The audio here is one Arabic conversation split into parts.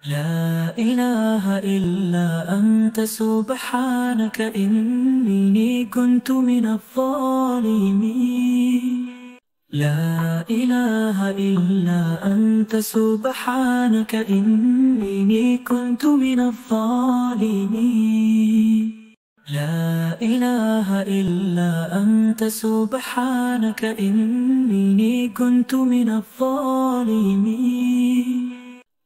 لا إله إلا أنت سبحانك إني كنت من الظالمين. لا إله إلا أنت سبحانك إني كنت من الظالمين. لا إله إلا أنت سبحانك إني كنت من الظالمين.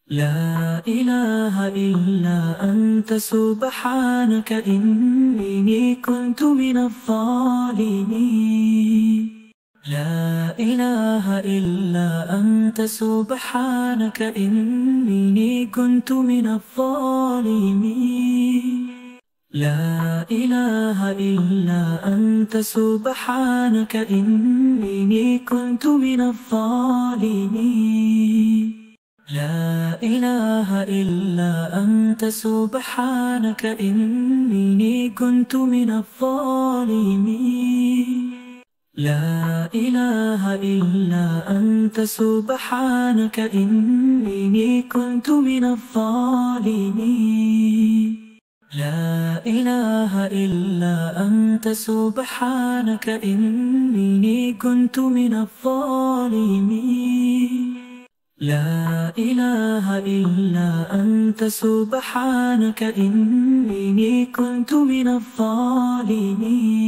لا إله إلا أنت سبحانك إني كنت من الظالمين. لا إله إلا أنت سبحانك إني كنت من الظالمين. لا إله إلا أنت سبحانك إني كنت من الظالمين. لا إله إلا أنت سبحانك إني كنت من الظالمين. لا إله إلا أنت سبحانك إني كنت من الظالمين. لا إله إلا أنت سبحانك إني كنت من الظالمين. لا إله إلا أنت سبحانك إني كنت من الظالمين.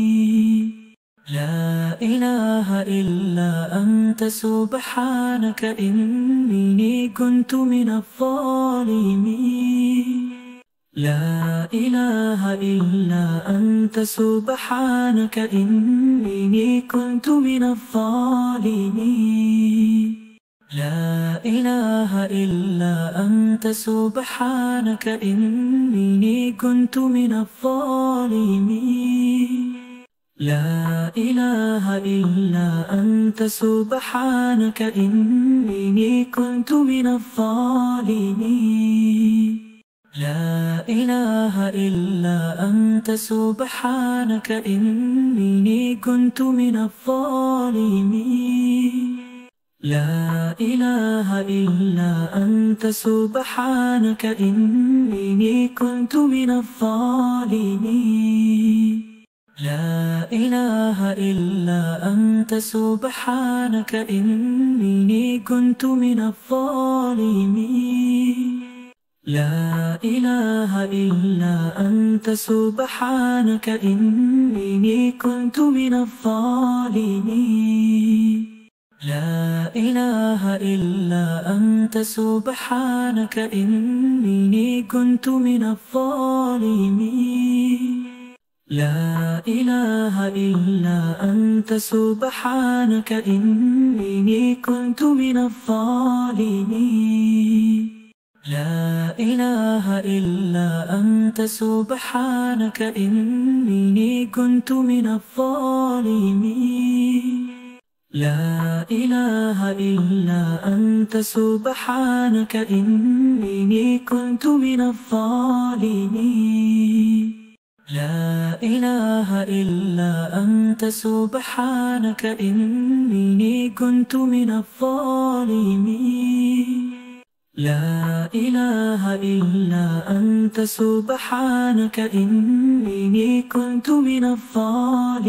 لا إله إلا أنت سبحانك إني كنت من الظالمين. لا إله إلا أنت سبحانك إني كنت من الظالمين. لا إله إلا أنت سبحانك إني كنت من الظالمين. لا إله إلا أنت سبحانك إني كنت من الظالمين. لا إله إلا أنت سبحانك إني كنت من الظالمين. لا إله إلا أنت سبحانك إني كنت من الظالمين. لا إله إلا أنت سبحانك إني كنت من الظالمين. لا إله إلا أنت سبحانك إني كنت من الظالمين. لا إله إلا أنت سبحانك إني كنت من الظالمين. لا إله إلا أنت سبحانك إني كنت من الظالمين. لا إله إلا أنت سبحانك إني كنت من الظالمين. لا إله إلا أنت سبحانك إني كنت من الظالمين. لا إله إلا أنت سبحانك إني كنت من الظالمين. لا إله إلا أنت سبحانك إني كنت من الظالمين.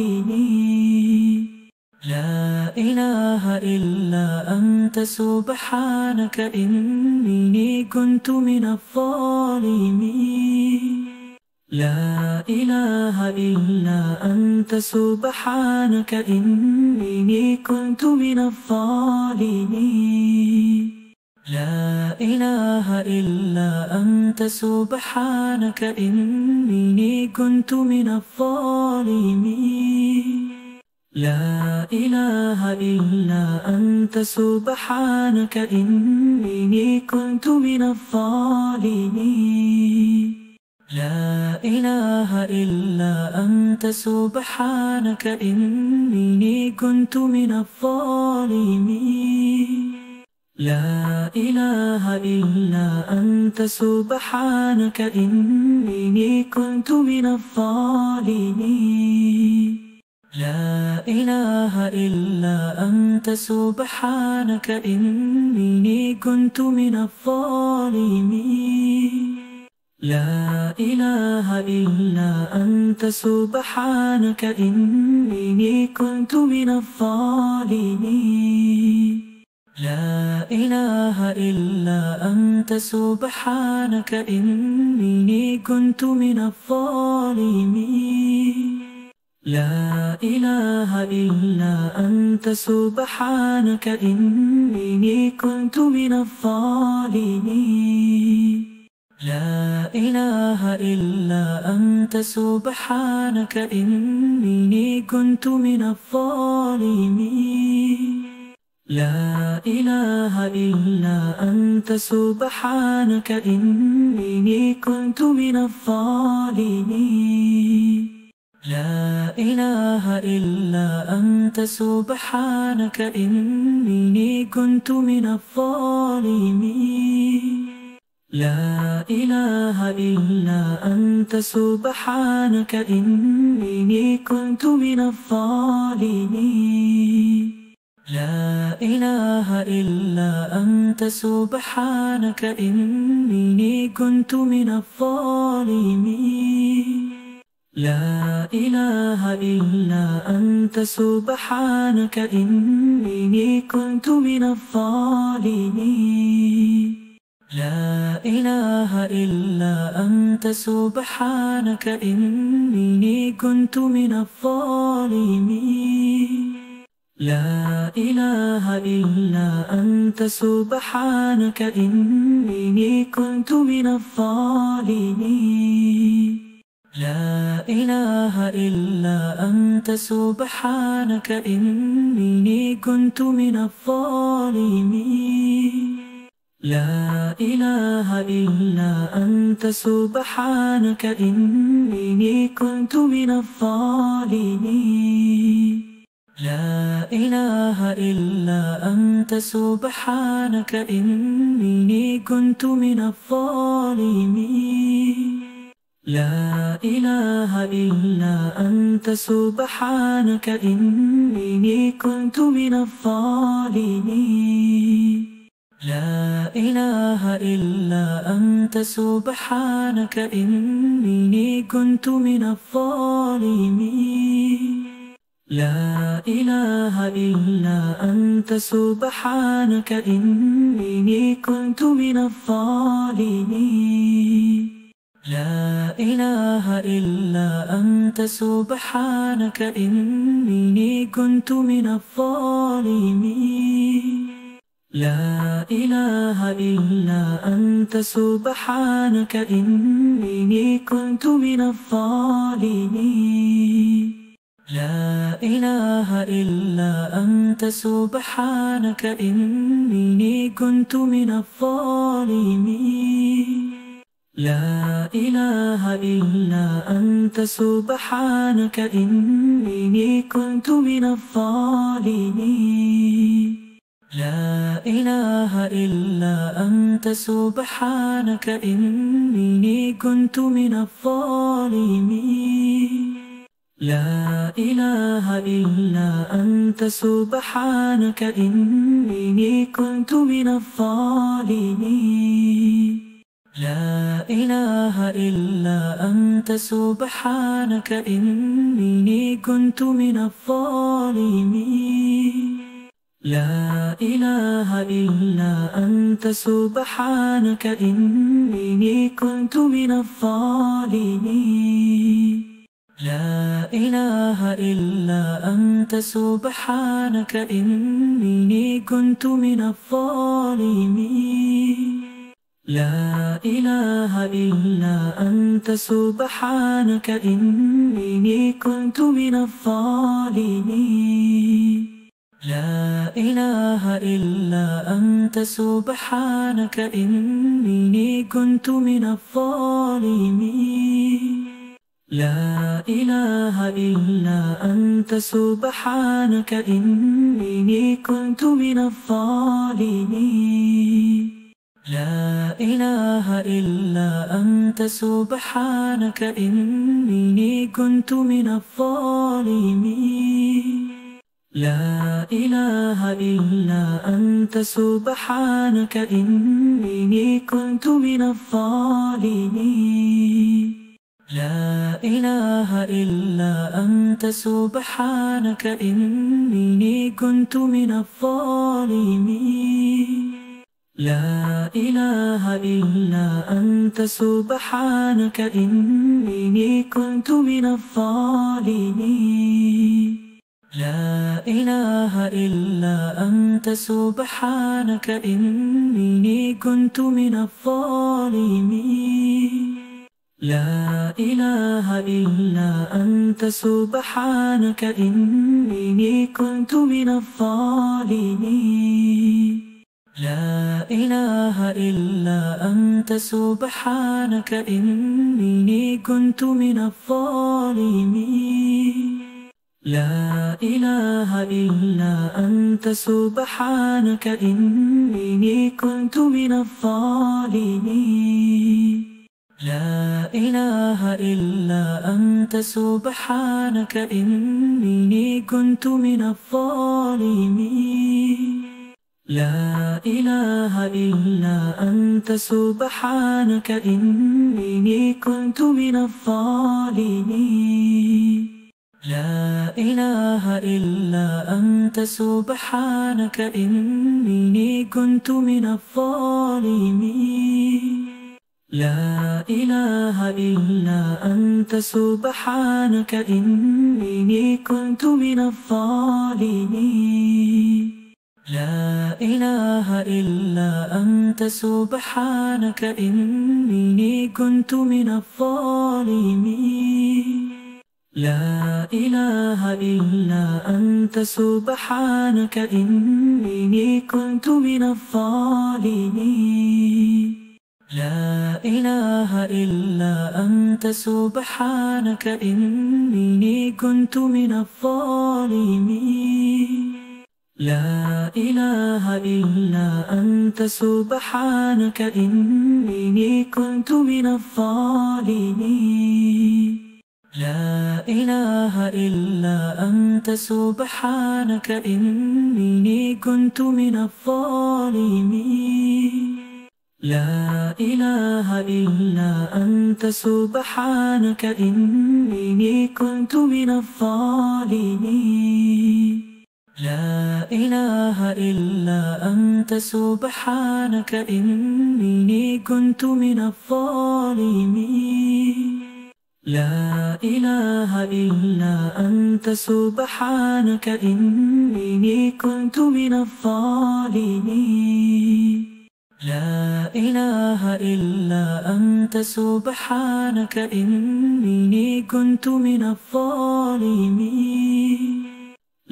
لا إله إلا أنت سبحانك إني كنت من الظالمين. لا إله إلا أنت سبحانك إني كنت من الظالمين. لا إله إلا أنت سبحانك إني كنت من الظالمين. لا إله إلا أنت سبحانك إني كنت من الظالمين. لا إله إلا أنت سبحانك إني كنت من الظالمين. لا إله إلا أنت سبحانك إني كنت من الظالمين. لا إله إلا أنت سبحانك إني كنت من الظالمين. لا إله إلا أنت سبحانك إني كنت من الظالمين. لا إله إلا أنت سبحانك إني كنت من الظالمين. لا إله إلا أنت سبحانك إني كنت من الظالمين. لا إله إلا أنت سبحانك إني كنت من الظالمين. لا إله إلا أنت سبحانك إني كنت من الظالمين. لا إله إلا أنت سبحانك إني كنت من الظالمين. لا إله إلا أنت سبحانك إني كنت من الظالمين. لا إله إلا أنت سبحانك إني كنت من الظالمين. لا إله إلا أنت سبحانك إني كنت من الظالمين. لا إله إلا أنت سبحانك إني كنت من الظالمين. لا إله إلا أنت سبحانك إني كنت من الظالمين. لا إله إلا أنت سبحانك إني كنت من الظالمين. لا إله إلا أنت سبحانك إني كنت من الظالمين. لا إله إلا أنت سبحانك إني كنت من الظالمين. لا إله إلا أنت سبحانك إني كنت من الظالمين. لا إله إلا أنت سبحانك إني كنت من الظالمين. لا إله إلا أنت سبحانك إني كنت من الظالمين. لا إله إلا أنت سبحانك إني كنت من الظالمين. لا إله إلا أنت سبحانك إني كنت من الظالمين. لا إله إلا أنت سبحانك إني كنت من الظالمين. لا إله إلا أنت سبحانك إني كنت من الظالمين. لا إله إلا أنت سبحانك إني كنت من الظالمين. لا إله إلا أنت سبحانك إني كنت من الظالمين. لا إله إلا أنت سبحانك إني كنت من الظالمين. لا إله إلا أنت سبحانك إني كنت من الظالمين. لا إله إلا أنت سبحانك إني كنت من الظالمين. لا إله إلا أنت سبحانك إني كنت من الظالمين. لا إله إلا أنت سبحانك إني كنت من الظالمين. لا إله إلا أنت سبحانك إني كنت من الظالمين. لا إله إلا أنت سبحانك إني كنت من الظالمين. لا إله إلا أنت سبحانك إني كنت من الظالمين. لا إله إلا أنت سبحانك إني كنت من الظالمين. لا إله إلا أنت سبحانك إني كنت من الظالمين. لا إله إلا أنت سبحانك إني كنت من الظالمين. لا إله إلا أنت سبحانك إني كنت من الظالمين. لا إله إلا أنت سبحانك إني كنت من الظالمين. لا إله إلا أنت سبحانك إني كنت من الظالمين. لا إله إلا أنت سبحانك إني كنت من الظالمين. لا إله إلا أنت سبحانك إني كنت من الظالمين. لا إله إلا أنت سبحانك إني كنت من الظالمين. لا إله إلا أنت سبحانك إني كنت من الظالمين. لا إله إلا أنت سبحانك إني كنت من الظالمين. لا إله إلا أنت سبحانك إني كنت من الظالمين. لا إله إلا أنت سبحانك إني كنت من الظالمين. لا إله إلا أنت سبحانك إني كنت من الظالمين. لا إله إلا أنت سبحانك إني كنت من الظالمين. لا إله إلا أنت سبحانك إني كنت من الظالمين. لا إله إلا أنت سبحانك إني كنت من الظالمين. لا إله إلا أنت سبحانك إني كنت من الظالمين. لا إله إلا أنت سبحانك إني كنت من الظالمين.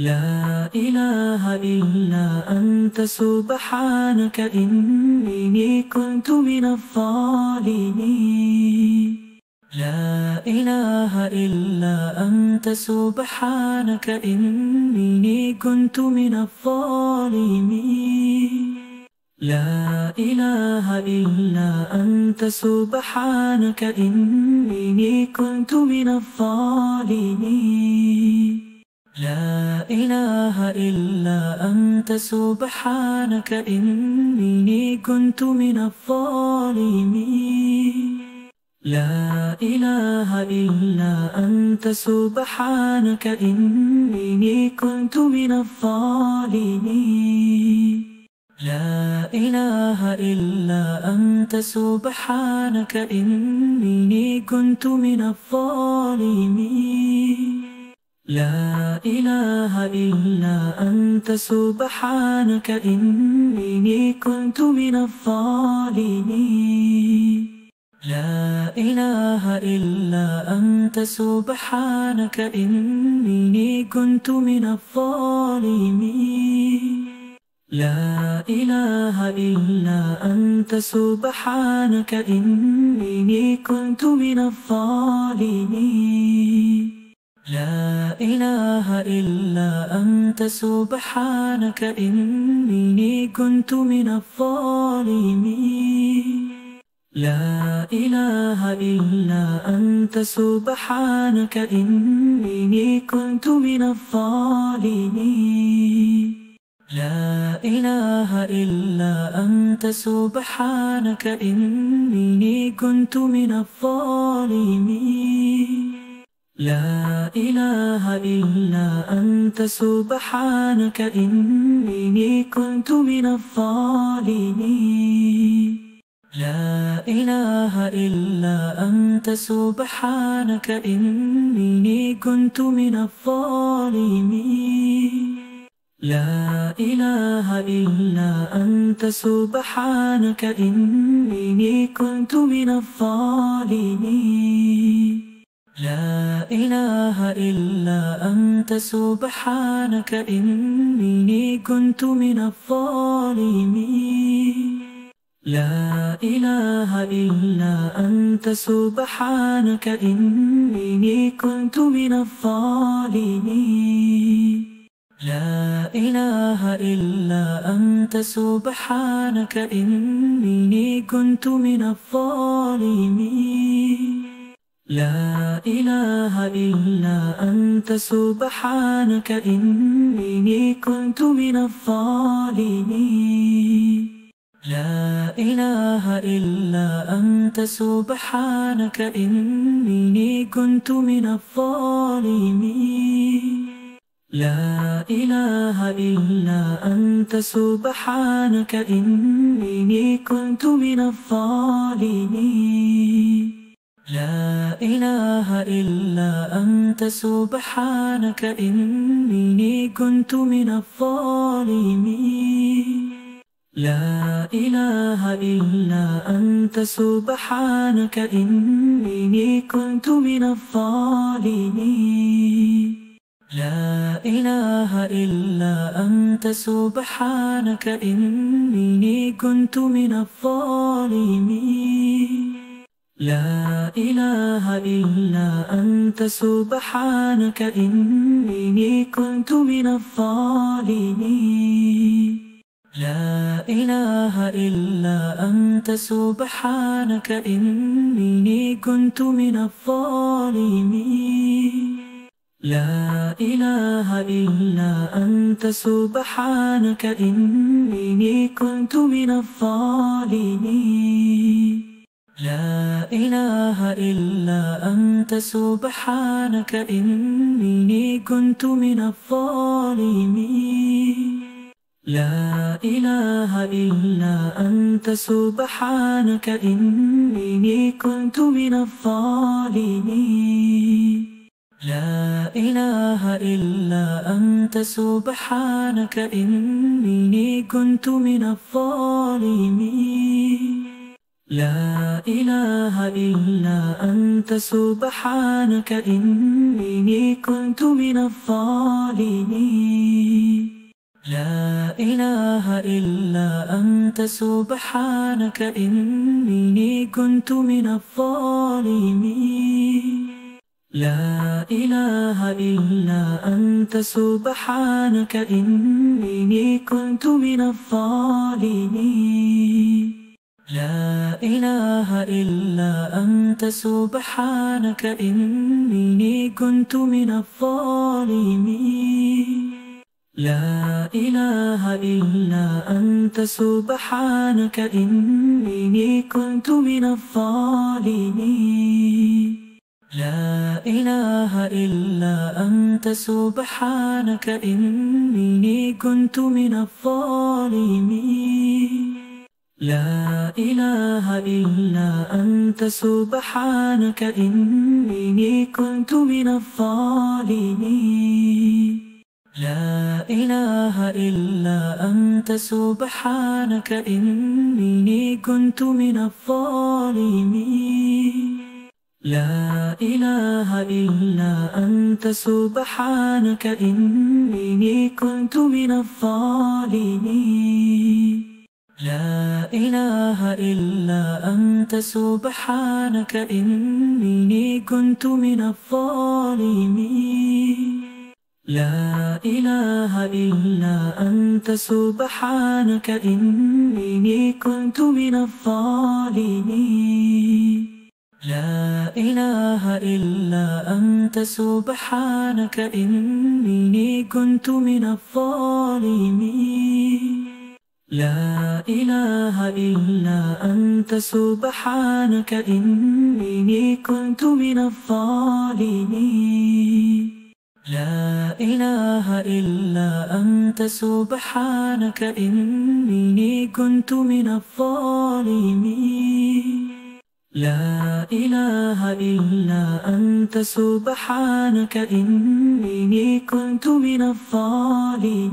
لا إله إلا أنت سبحانك إني كنت من الظالمين. لا إله إلا أنت سبحانك إني كنت من الظالمين. لا إله إلا أنت سبحانك إني كنت من الظالمين. لا إله إلا أنت سبحانك إني كنت من الظالمين. لا إله إلا أنت سبحانك إني كنت من الظالمين. لا إله إلا أنت سبحانك إني كنت من الظالمين. لا إله إلا أنت سبحانك إني كنت من الظالمين. لا إله إلا أنت سبحانك إني كنت من الظالمين. لا إله إلا أنت سبحانك إني كنت من الظالمين. لا إله إلا أنت سبحانك إني كنت من الظالمين. لا إله إلا أنت سبحانك إني كنت من الظالمين. لا إله إلا أنت سبحانك إني كنت من الظالمين. لا إله إلا أنت سبحانك إني كنت من الظالمين. لا إله إلا أنت سبحانك إني كنت من الظالمين. لا إله إلا أنت سبحانك إني كنت من الظالمين. لا إله إلا أنت سبحانك إني كنت من الظالمين. لا إله إلا أنت سبحانك إني كنت من الظالمين. لا إله إلا أنت سبحانك إني كنت من الظالمين. لا إله إلا أنت سبحانك إني كنت من الظالمين. لا إله إلا أنت سبحانك إني كنت من الظالمين. لا إله إلا أنت سبحانك إني كنت من الظالمين. لا إله إلا أنت سبحانك إني كنت من الظالمين. لا إله إلا أنت سبحانك إني كنت من الظالمين. لا إله إلا أنت سبحانك إني كنت من الظالمين. لا إله إلا أنت سبحانك إني كنت من الظالمين. لا إله إلا أنت سبحانك إني كنت من الظالمين. لا إله إلا أنت سبحانك إني كنت من الظالمين. لا إله إلا أنت سبحانك إني كنت من الظالمين. لا إله إلا أنت سبحانك إني كنت من الظالمين. لا إله إلا أنت سبحانك إني كنت من الظالمين. لا إله إلا أنت سبحانك إني كنت من الظالمين. لا إله إلا أنت سبحانك إني كنت من الظالمين. لا إله إلا أنت سبحانك إني كنت من الظالمين. لا إله إلا أنت سبحانك إني كنت من الظالمين. لا إله إلا أنت سبحانك إني كنت من الظالمين. لا إله إلا أنت سبحانك إني كنت من الظالمين. لا إله إلا أنت سبحانك إني كنت من الظالمين. لا إله إلا أنت سبحانك إني كنت من الظالمين. لا إله إلا أنت سبحانك إني كنت من الظالمين. لا إله إلا أنت سبحانك إني كنت من الظالمين. لا إله إلا أنت سبحانك إني كنت من الظالمين. لا إله إلا أنت سبحانك إني كنت من الظالمين. لا إله إلا أنت سبحانك إني كنت من الظالمين. لا إله إلا أنت سبحانك إني كنت من الظالمين. لا إله إلا أنت سبحانك إني كنت من الظالمين.